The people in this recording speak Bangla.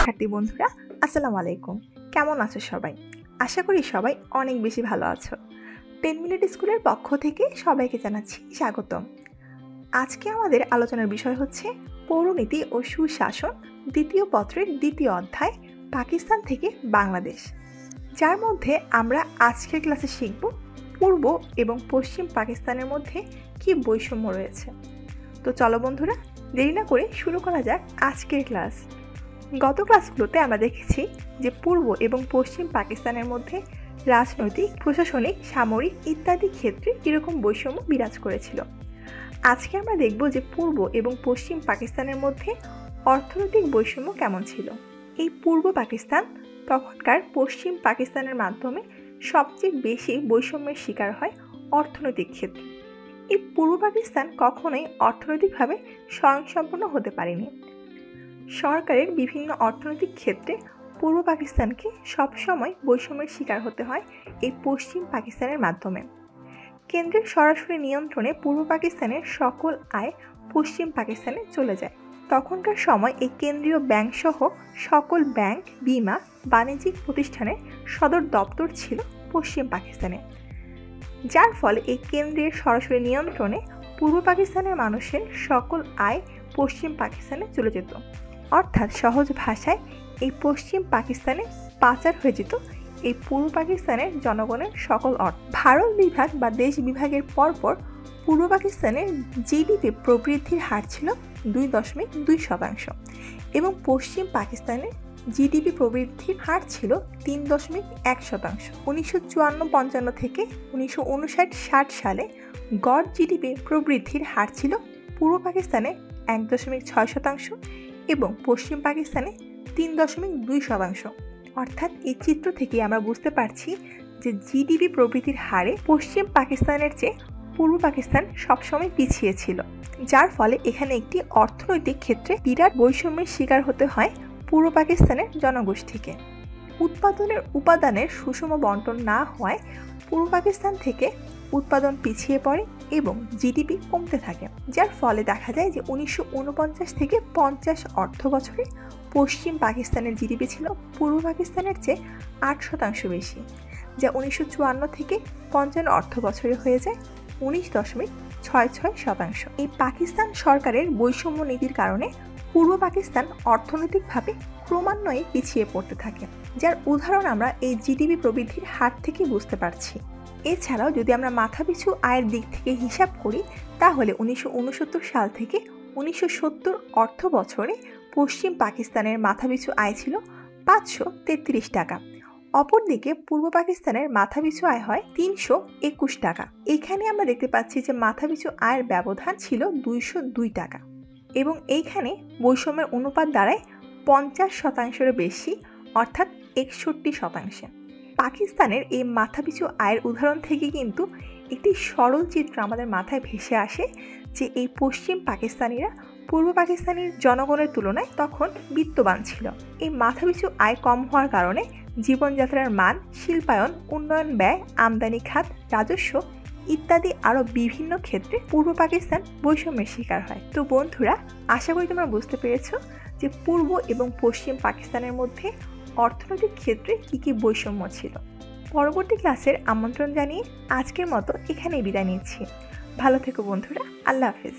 শিক্ষার্থী বন্ধুরা আসসালামু আলাইকুম। কেমন আছো সবাই? আশা করি সবাই অনেক বেশি ভালো আছো। 10 মিনিট স্কুলের পক্ষ থেকে সবাইকে জানাচ্ছি স্বাগতম। আজকে আমাদের আলোচনার বিষয় হচ্ছে পৌরনীতি ও সুশাসন দ্বিতীয় পত্রের দ্বিতীয় অধ্যায় পাকিস্তান থেকে বাংলাদেশ, যার মধ্যে আমরা আজকের ক্লাসে শিখব পূর্ব এবং পশ্চিম পাকিস্তানের মধ্যে কি বৈষম্য রয়েছে। তো চলো বন্ধুরা, দেরি না করে শুরু করা যাক আজকের ক্লাস। গত ক্লাসগুলোতে আমরা দেখেছি যে পূর্ব এবং পশ্চিম পাকিস্তানের মধ্যে রাজনৈতিক, প্রশাসনিক, সামরিক ইত্যাদি ক্ষেত্রে কীরকম বৈষম্য বিরাজ করেছিল। আজকে আমরা দেখব যে পূর্ব এবং পশ্চিম পাকিস্তানের মধ্যে অর্থনৈতিক বৈষম্য কেমন ছিল। এই পূর্ব পাকিস্তান তখনকার পশ্চিম পাকিস্তানের মাধ্যমে সবচেয়ে বেশি বৈষম্যের শিকার হয় অর্থনৈতিক ক্ষেত্রে। এই পূর্ব পাকিস্তান কখনোই অর্থনৈতিকভাবে স্বয়ংসম্পূর্ণ হতে পারেনি। সরকারের বিভিন্ন অর্থনৈতিক ক্ষেত্রে পূর্ব পাকিস্তানকে সবসময় বৈষম্যের শিকার হতে হয় এই পশ্চিম পাকিস্তানের মাধ্যমে। কেন্দ্রের সরাসরি নিয়ন্ত্রণে পূর্ব পাকিস্তানের সকল আয় পশ্চিম পাকিস্তানে চলে যায়। তখনকার সময় এই কেন্দ্রীয় ব্যাংক সহ সকল ব্যাংক, বীমা, বাণিজ্যিক প্রতিষ্ঠানের সদর দপ্তর ছিল পশ্চিম পাকিস্তানে, যার ফলে এই কেন্দ্রের সরাসরি নিয়ন্ত্রণে পূর্ব পাকিস্তানের মানুষের সকল আয় পশ্চিম পাকিস্তানে চলে যেত। অর্থাৎ সহজ ভাষায় এই পশ্চিম পাকিস্তানে পাচার হয়ে যেত এই পূর্ব পাকিস্তানের জনগণের সকল অর্থ। ভারত বিভাগ বা দেশ বিভাগের পরপর পূর্ব পাকিস্তানের জিডিপি প্রবৃদ্ধির হার ছিল 2.2% এবং পশ্চিম পাকিস্তানের জিডিপি প্রবৃদ্ধির হার ছিল 3.1%। 1954-55 থেকে 1959-60 সালে গড় জিডিপি প্রবৃদ্ধির হার ছিল পূর্ব পাকিস্তানে 1.6% এবং পশ্চিম পাকিস্তানে 3.2%। অর্থাৎ এই চিত্র থেকে আমরা বুঝতে পারছি যে জিডিপি প্রবৃদ্ধির হারে পশ্চিম পাকিস্তানের চেয়ে পূর্ব পাকিস্তান সবসময় পিছিয়ে ছিল, যার ফলে এখানে একটি অর্থনৈতিক ক্ষেত্রে বিরাট বৈষম্যের শিকার হতে হয় পূর্ব পাকিস্তানের জনগোষ্ঠীকে। উৎপাদনের উপাদানের সুষম বণ্টন না হওয়ায় পূর্ব পাকিস্তান থেকে উৎপাদন পিছিয়ে পড়ে এবং জিডিপি কমতে থাকে, যার ফলে দেখা যায় যে 1949 থেকে 50 অর্থ বছরে পশ্চিম পাকিস্তানের জিডিপি ছিল পূর্ব পাকিস্তানের চেয়ে 8% বেশি, যা 1954 থেকে 55 অর্থ বছরে হয়ে যায় 19.66%। এই পাকিস্তান সরকারের বৈষম্য নীতির কারণে পূর্ব পাকিস্তান অর্থনৈতিকভাবে ক্রমান্বয়ে পিছিয়ে পড়তে থাকে, যার উদাহরণ আমরা এই জিডিপি প্রবৃদ্ধির হার থেকে বুঝতে পারছি। এছাড়াও যদি আমরা মাথাপিছু আয়ের দিক থেকে হিসাব করি, তাহলে 1969 সাল থেকে 1970 অর্থ বছরে পশ্চিম পাকিস্তানের মাথাপিছু আয় ছিল 533 টাকা। অপরদিকে পূর্ব পাকিস্তানের মাথাপিছু আয় হয় 321 টাকা। এখানে আমরা দেখতে পাচ্ছি যে মাথাপিছু আয়ের ব্যবধান ছিল 202 টাকা এবং এইখানে বৈষম্যের অনুপাত দাঁড়ায় 50%-এরও বেশি, অর্থাৎ 61%। পাকিস্তানের এই মাথাপিছু আয়ের উদাহরণ থেকে কিন্তু একটি সরল চিত্র আমাদের মাথায় ভেসে আসে যে এই পশ্চিম পাকিস্তানিরা পূর্ব পাকিস্তানের জনগণের তুলনায় তখন বিত্তবান ছিল। এই মাথাপিছু আয় কম হওয়ার কারণে জীবনযাত্রার মান, শিল্পায়ন, উন্নয়ন ব্যয়, আমদানি খাত, রাজস্ব ইত্যাদি আরও বিভিন্ন ক্ষেত্রে পূর্ব পাকিস্তান বৈষম্যের শিকার হয়। তো বন্ধুরা, আশা করি তোমরা বুঝতে পেরেছ যে পূর্ব এবং পশ্চিম পাকিস্তানের মধ্যে অর্থনৈতিক ক্ষেত্রে কী কী বৈষম্য ছিল। পরবর্তী ক্লাসের আমন্ত্রণ জানিয়ে আজকের মতো এখানেই বিদায় নিচ্ছি। ভালো থেকো বন্ধুরা, আল্লাহ হাফেজ।